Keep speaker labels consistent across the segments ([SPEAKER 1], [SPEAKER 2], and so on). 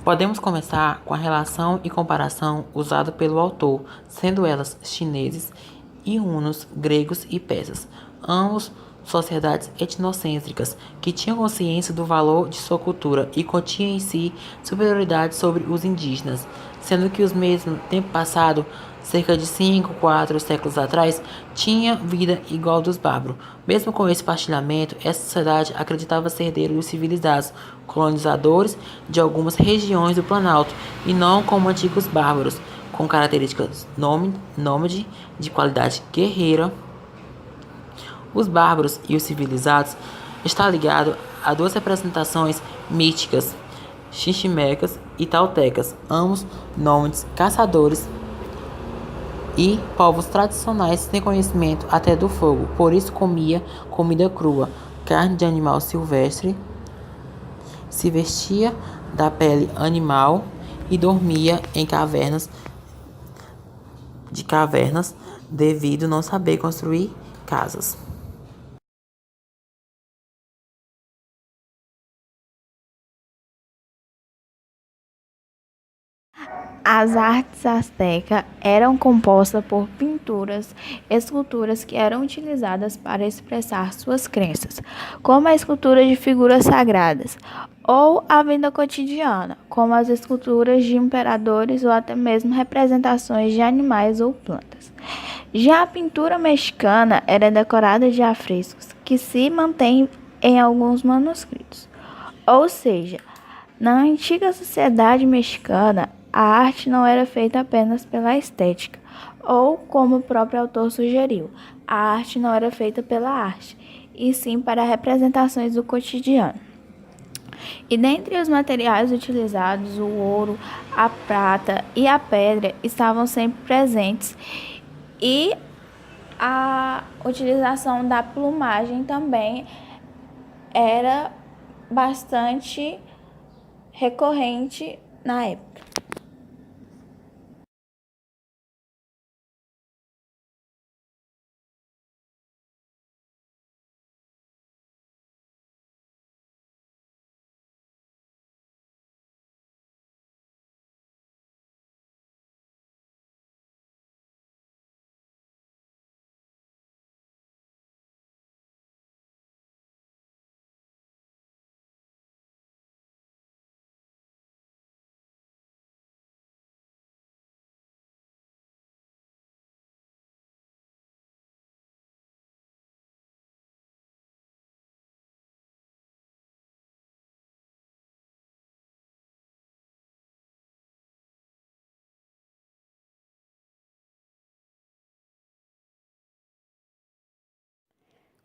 [SPEAKER 1] Podemos começar com a relação e comparação usada pelo autor, sendo elas chineses e hunos, gregos e persas, ambos sociedades etnocêntricas que tinham consciência do valor de sua cultura e continham em si superioridade sobre os indígenas, sendo que os mesmos, tempo passado, cerca de 5, 4 séculos atrás, tinha vida igual dos bárbaros. Mesmo com esse partilhamento, essa sociedade acreditava ser herdeira dos civilizados, colonizadores de algumas regiões do Planalto, e não como antigos bárbaros, com características nômade, de qualidade guerreira. Os bárbaros e os civilizados está ligado a duas representações míticas, xiximecas e tautecas, ambos nômades, caçadores e povos tradicionais sem conhecimento até do fogo, por isso comia comida crua, carne de animal silvestre, se vestia da pele animal e dormia em cavernas devido não saber construir casas.
[SPEAKER 2] As artes astecas eram compostas por pinturas, esculturas que eram utilizadas para expressar suas crenças, como a escultura de figuras sagradas, ou a vida cotidiana, como as esculturas de imperadores ou até mesmo representações de animais ou plantas. Já a pintura mexicana era decorada de afrescos, que se mantém em alguns manuscritos. Ou seja, na antiga sociedade mexicana, a arte não era feita apenas pela estética, ou como o próprio autor sugeriu, a arte não era feita pela arte, e sim para representações do cotidiano. E dentre os materiais utilizados, o ouro, a prata e a pedra estavam sempre presentes, e a utilização da plumagem também era bastante recorrente na época.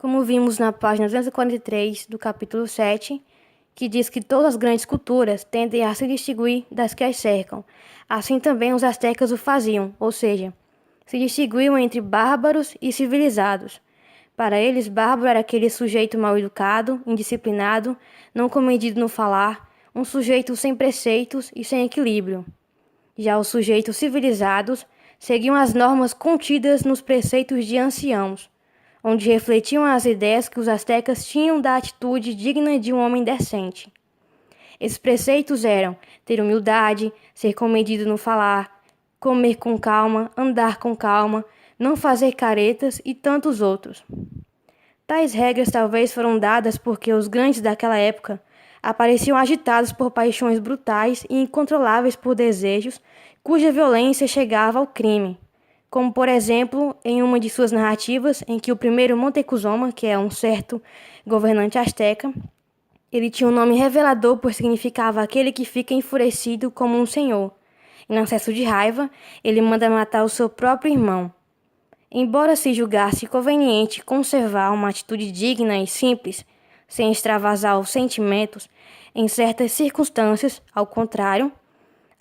[SPEAKER 3] Como vimos na página 243 do capítulo 7, que diz que todas as grandes culturas tendem a se distinguir das que as cercam. Assim também os astecas o faziam, ou seja, se distinguiam entre bárbaros e civilizados. Para eles, bárbaro era aquele sujeito mal educado, indisciplinado, não comedido no falar, um sujeito sem preceitos e sem equilíbrio. Já os sujeitos civilizados seguiam as normas contidas nos preceitos de anciãos, onde refletiam as ideias que os astecas tinham da atitude digna de um homem decente. Esses preceitos eram ter humildade, ser comedido no falar, comer com calma, andar com calma, não fazer caretas e tantos outros. Tais regras talvez foram dadas porque os grandes daquela época apareciam agitados por paixões brutais e incontroláveis por desejos, cuja violência chegava ao crime, como por exemplo em uma de suas narrativas em que o primeiro Montezuma, que é um certo governante asteca, ele tinha um nome revelador por significava aquele que fica enfurecido como um senhor. Em acesso de raiva, ele manda matar o seu próprio irmão. Embora se julgasse conveniente conservar uma atitude digna e simples, sem extravasar os sentimentos, em certas circunstâncias, ao contrário,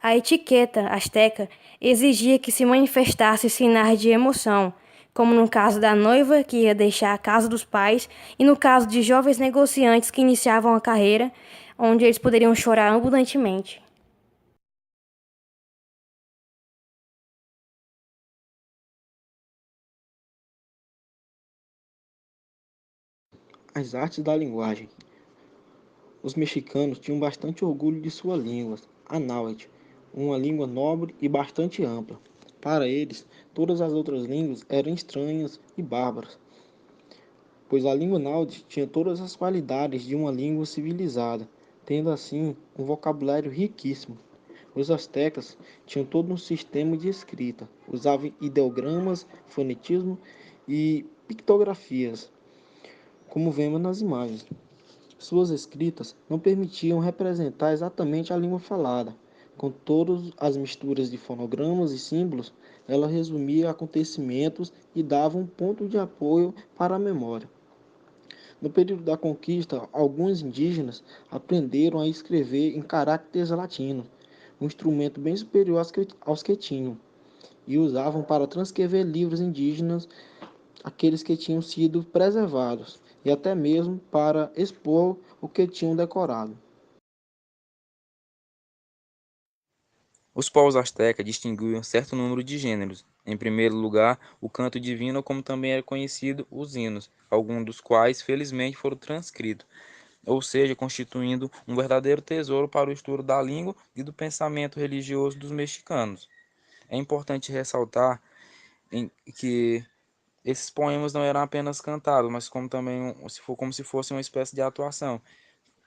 [SPEAKER 3] a etiqueta asteca exigia que se manifestasse sinais de emoção, como no caso da noiva que ia deixar a casa dos pais e no caso de jovens negociantes que iniciavam a carreira, onde eles poderiam chorar abundantemente.
[SPEAKER 4] As artes da linguagem. Os mexicanos tinham bastante orgulho de sua língua. anáhuac, uma língua nobre e bastante ampla. Para eles, todas as outras línguas eram estranhas e bárbaras, pois a língua náutica tinha todas as qualidades de uma língua civilizada, tendo assim um vocabulário riquíssimo. Os astecas tinham todo um sistema de escrita, usavam ideogramas, fonetismo e pictografias, como vemos nas imagens. Suas escritas não permitiam representar exatamente a língua falada. Com todas as misturas de fonogramas e símbolos, ela resumia acontecimentos e dava um ponto de apoio para a memória. No período da conquista, alguns indígenas aprenderam a escrever em caracteres latinos, um instrumento bem superior aos que tinham, e usavam para transcrever livros indígenas, aqueles que tinham sido preservados, e até mesmo para expor o que tinham decorado.
[SPEAKER 5] Os povos astecas distinguiam certo número de gêneros. Em primeiro lugar, o canto divino, como também era conhecido, os hinos, alguns dos quais, felizmente, foram transcritos, ou seja, constituindo um verdadeiro tesouro para o estudo da língua e do pensamento religioso dos mexicanos. É importante ressaltar que esses poemas não eram apenas cantados, mas como também como se fosse uma espécie de atuação,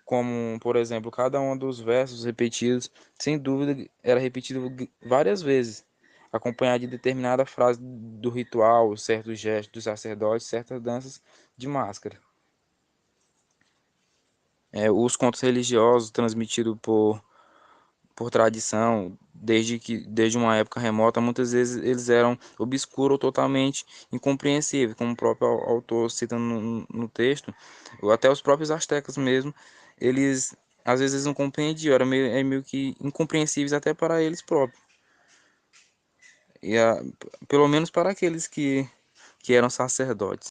[SPEAKER 5] como, por exemplo, cada um dos versos repetidos, sem dúvida, era repetido várias vezes, acompanhado de determinada frase do ritual, certos gestos dos sacerdotes, certas danças de máscara. Os contos religiosos transmitidos por tradição, desde uma época remota, muitas vezes eles eram obscuros ou totalmente incompreensíveis, como o próprio autor cita no texto, ou até os próprios astecas mesmo, eles às vezes não compreendiam, meio que incompreensíveis até para eles próprios, pelo menos para aqueles que eram sacerdotes.